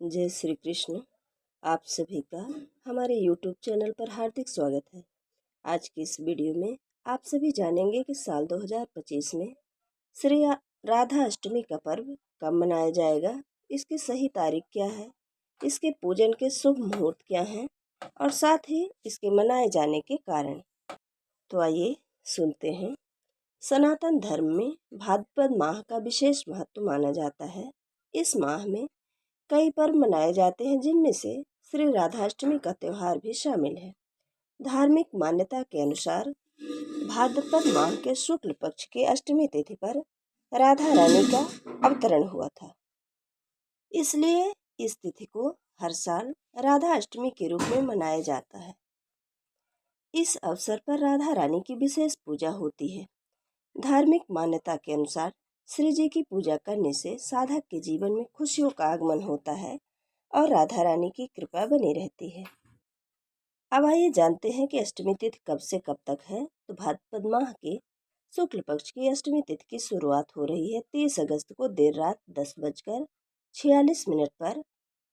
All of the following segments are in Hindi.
जय श्री कृष्ण। आप सभी का हमारे YouTube चैनल पर हार्दिक स्वागत है। आज की इस वीडियो में आप सभी जानेंगे कि साल 2025 में श्री राधा अष्टमी का पर्व कब मनाया जाएगा, इसकी सही तारीख क्या है, इसके पूजन के शुभ मुहूर्त क्या हैं और साथ ही इसके मनाए जाने के कारण। तो आइए सुनते हैं। सनातन धर्म में भाद्रपद माह का विशेष महत्व माना जाता है। इस माह में कई पर्व मनाए जाते हैं, जिनमें से श्री राधाष्टमी का त्यौहार भी शामिल है। धार्मिक मान्यता के अनुसार भाद्रपद माह के शुक्ल पक्ष की अष्टमी तिथि पर राधा रानी का अवतरण हुआ था, इसलिए इस तिथि को हर साल राधा अष्टमी के रूप में मनाया जाता है। इस अवसर पर राधा रानी की विशेष पूजा होती है। धार्मिक मान्यता के अनुसार श्री जी की पूजा करने से साधक के जीवन में खुशियों का आगमन होता है और राधा रानी की कृपा बनी रहती है। अब आइए जानते हैं कि अष्टमी तिथि कब से कब तक है। तो भाद्रपद माह के शुक्ल पक्ष की अष्टमी तिथि की शुरुआत हो रही है 30 अगस्त को देर रात 10:46 पर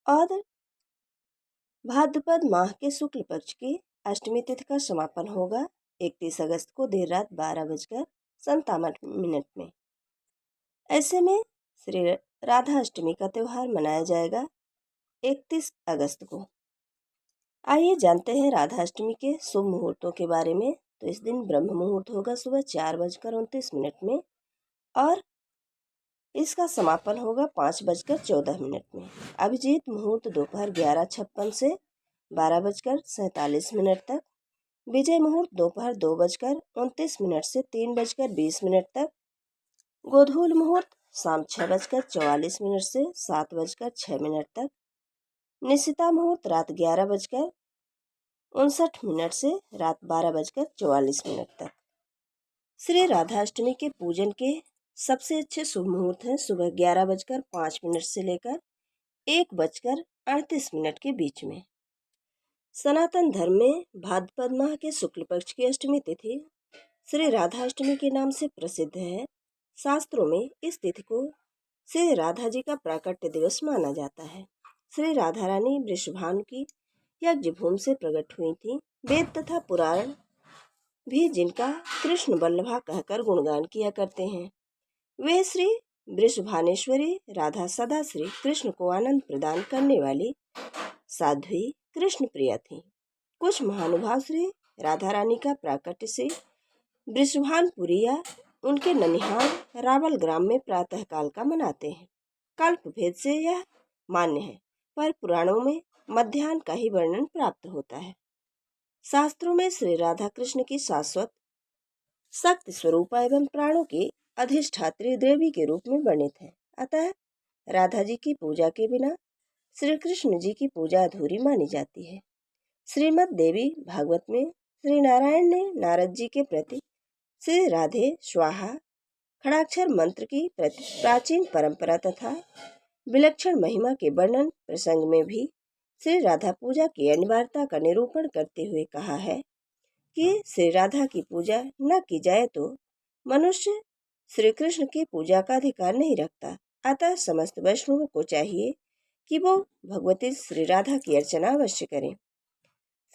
और भाद्रपद माह के शुक्ल पक्ष की अष्टमी तिथि का समापन होगा 31 अगस्त को देर रात 12:57 में। ऐसे में श्री राधा अष्टमी का त्यौहार मनाया जाएगा 31 अगस्त को। आइए जानते हैं राधाष्टमी के शुभ मुहूर्तों के बारे में। तो इस दिन ब्रह्म मुहूर्त होगा सुबह 4:29 में और इसका समापन होगा 5:14 में। अभिजीत मुहूर्त दोपहर 11:56 से 12:47 तक। विजय मुहूर्त दोपहर 2:29 से 3:20 तक। गोधूल मुहूर्त शाम 6:44 से 7:06 तक। निशिता मुहूर्त रात 11:59 से रात 12:44 तक। श्री राधाष्टमी के पूजन के सबसे अच्छे शुभ मुहूर्त हैं सुबह 11:05 से लेकर 1:38 के बीच में। सनातन धर्म में भाद्रपद माह के शुक्ल पक्ष की अष्टमी तिथि श्री राधाष्टमी के नाम से प्रसिद्ध है। शास्त्रों में इस तिथि को श्री राधा जी का प्राकट्य दिवस माना जाता है। श्री राधा रानी वृषभानु की यज्ञ भूमि से प्रकट हुई थी। वेद तथा पुराण भी जिनका कृष्ण वल्लभा कहकर गुणगान किया करते हैं। वे श्री वृषभानेश्वरी राधा सदा श्री कृष्ण को आनंद प्रदान करने वाली साध्वी कृष्ण प्रिया थी। कुछ महानुभाव श्री राधा रानी का प्राकट्य से वृषभानपुरी या उनके ननिहाल रावल ग्राम में प्रातःकाल का मनाते हैं। कल्प भेद से यह मान्य है, पर पुराणों में मध्याह्न का ही वर्णन प्राप्त होता है। शास्त्रों में श्री राधा कृष्ण की शाश्वत शक्ति स्वरूपा एवं प्राणों की अधिष्ठात्री देवी के रूप में वर्णित है। अतः राधा जी की पूजा के बिना श्री कृष्ण जी की पूजा अधूरी मानी जाती है। श्रीमद् देवी भागवत में श्री नारायण ने नारद जी के प्रति श्री राधे स्वाहा खड़ाक्षर मंत्र की प्राचीन परंपरा तथा विलक्षण महिमा के वर्णन प्रसंग में भी श्री राधा पूजा की अनिवार्यता का निरूपण करते हुए कहा है कि श्री राधा की पूजा न की जाए तो मनुष्य श्री कृष्ण की पूजा का अधिकार नहीं रखता। अतः समस्त वैष्णवों को चाहिए कि वो भगवती श्री राधा की अर्चना अवश्य करें।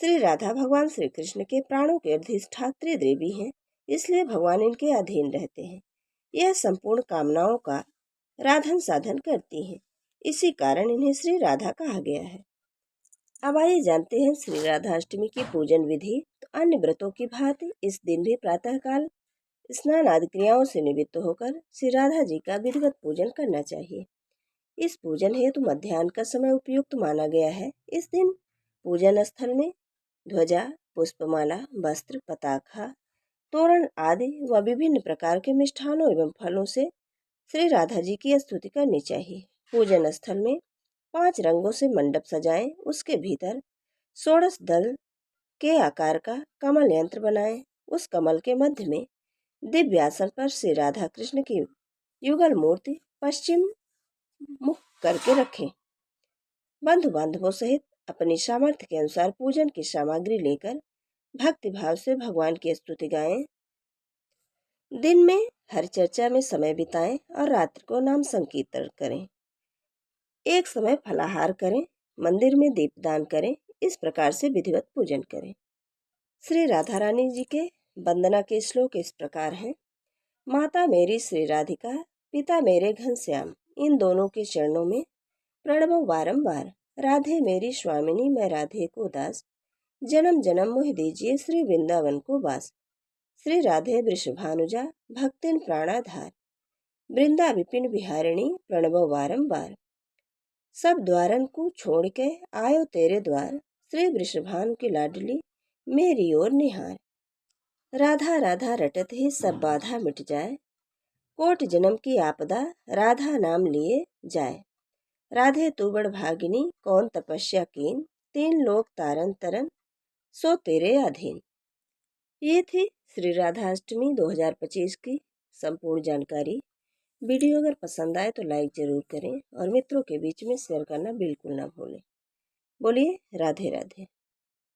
श्री राधा भगवान श्री कृष्ण के प्राणों के अधिष्ठात्री देवी हैं, इसलिए भगवान इनके अधीन रहते हैं। यह संपूर्ण कामनाओं का राधन साधन करती हैं, इसी कारण इन्हें श्री राधा कहा गया है। अब आइए जानते हैं श्री राधाष्टमी की पूजन विधि। तो अन्य व्रतों की भांति इस दिन भी प्रातःकाल स्नान आदि क्रियाओं से निवृत्त होकर श्री राधा जी का विधिवत पूजन करना चाहिए। इस पूजन हेतु मध्याह्न का समय उपयुक्त माना गया है। इस दिन पूजन स्थल में ध्वजा, पुष्पमाला, वस्त्र, पताका, तोरण आदि व विभिन्न प्रकार के मिष्ठानों एवं फलों से श्री राधा जी की स्तुति करनी चाहिए। पूजन स्थल में 5 रंगों से मंडप सजाएं। उसके भीतर 16 दल के आकार का कमल यंत्र बनाएं। उस कमल के मध्य में दिव्य आसन पर श्री राधा कृष्ण की युगल मूर्ति पश्चिम मुख करके रखें। बंधु बांधवों सहित अपनी सामर्थ्य के अनुसार पूजन की सामग्री लेकर भक्ति भाव से भगवान की स्तुति गाएं। दिन में हर चर्चा में समय बिताएं और रात्रि को नाम संकीर्तन करें। एक समय फलाहार करें, मंदिर में दीपदान करें, इस प्रकार से विधिवत पूजन करें। श्री राधा रानी जी के वंदना के श्लोक इस प्रकार हैं। माता मेरी श्री राधिका, पिता मेरे घनश्याम, इन दोनों के चरणों में प्रणव बारंबार। राधे मेरी स्वामिनी, मैं राधे को दास, जन्म जन्म मोह दीजिए श्री वृंदावन को वास। श्री राधे वृषभानुजा, भक्तिन प्राणाधार, वृंदा विपिन बिहारिणी, प्रणव बारंबार। सब द्वारन को छोड़ के आयो तेरे द्वार, श्री वृषभानु की लाडली मेरी ओर निहार। राधा राधा रटत ही सब बाधा मिट जाए, कोट जन्म की आपदा राधा नाम लिए जाए। राधे तू बड़ भागिनी, कौन तपस्या कीन, तीन लोक तारन तरन, सो तेरे अधीन। ये थी श्री राधाष्टमी 2025 की संपूर्ण जानकारी। वीडियो अगर पसंद आए तो लाइक ज़रूर करें और मित्रों के बीच में शेयर करना बिल्कुल ना भूलें। बोलिए राधे राधे।